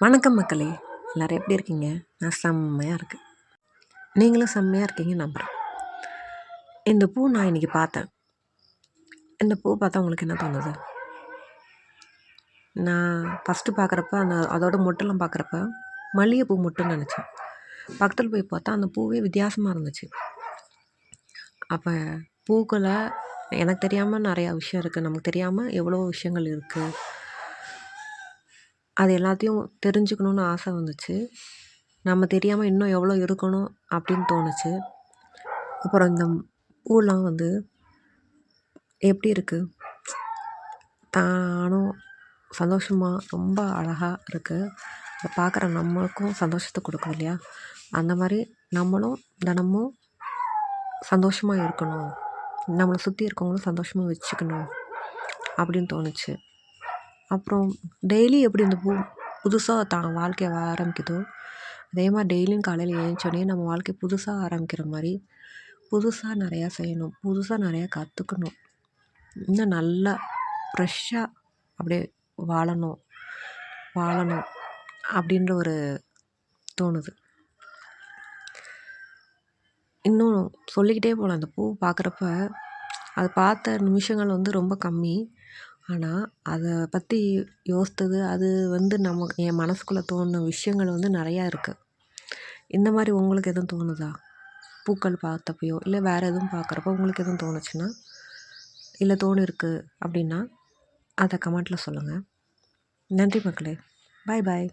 வணக்கம் மக்களே, எல்லோரும் எப்படி இருக்கீங்க? நான் செம்மையாக இருக்கேன். நீங்களும் செம்மையாக இருக்கீங்கன்னு நம்புகிறேன். இந்த பூ நான் இன்றைக்கி பார்த்தேன். இந்த பூ பார்த்தா உங்களுக்கு என்ன தோணுது? நான் ஃபஸ்ட்டு பார்க்குறப்ப அதோட மொட்டெல்லாம் பார்க்குறப்ப மல்லிகைப்பூ மொட்டுன்னு நினச்சேன். பக்கத்தில் போய் பார்த்தா அந்த பூவே வித்தியாசமாக இருந்துச்சு. அப்போ பூக்களை எனக்கு தெரியாமல் நிறையா விஷயம் இருக்குது, நமக்கு தெரியாமல் எவ்வளோ விஷயங்கள் இருக்குது. அது எல்லாத்தையும் தெரிஞ்சுக்கணுன்னு ஆசை வந்துச்சு. நம்ம தெரியாமல் இன்னும் எவ்வளோ இருக்கணும் அப்படின்னு தோணுச்சு. அப்புறம் இந்த பூலாம் எப்படி இருக்குது? தானும் சந்தோஷமாக ரொம்ப அழகாக இருக்குது. அதை பார்க்குற நம்மளுக்கும் சந்தோஷத்தை கொடுக்கும் இல்லையா? அந்த மாதிரி நம்மளும் தினமும் சந்தோஷமாக இருக்கணும், நம்மளை சுற்றி இருக்கவங்களும் சந்தோஷமாக வச்சுக்கணும் அப்படின்னு தோணுச்சு. அப்புறம் டெய்லி எப்படி இந்த பூ புதுசாக தான் வாழ்க்கையை ஆரம்பிக்குதோ, அதே மாதிரி டெய்லியும் காலையில் எழுந்திரிச்சோடனே நம்ம வாழ்க்கை புதுசாக ஆரம்பிக்கிற மாதிரி புதுசாக நிறையா செய்யணும், புதுசாக நிறையா கற்றுக்கணும், இன்னும் நல்லா ஃப்ரெஷ்ஷாக அப்படியே வாழணும் அப்படின்ற ஒரு தோணுது. இன்னும் சொல்லிக்கிட்டே போகலாம். அந்த பூ பார்க்குறப்ப அதை பார்த்த நிமிஷங்கள் ரொம்ப கம்மி. ஆனால் அதை பற்றி யோசித்தது, அது என் மனசுக்குள்ளே தோணுன விஷயங்கள் நிறையா இருக்குது. இந்த மாதிரி உங்களுக்கு எதுவும் தோணுதா? பூக்கள் பார்த்தப்பையோ இல்லை வேறு எதுவும் பார்க்குறப்போ உங்களுக்கு எதுவும் தோணுச்சுன்னா, இல்லை தோணிருக்கு அப்படின்னா அதை கமெண்ட்டில் சொல்லுங்கள். நன்றி மக்களே. பாய் பாய்.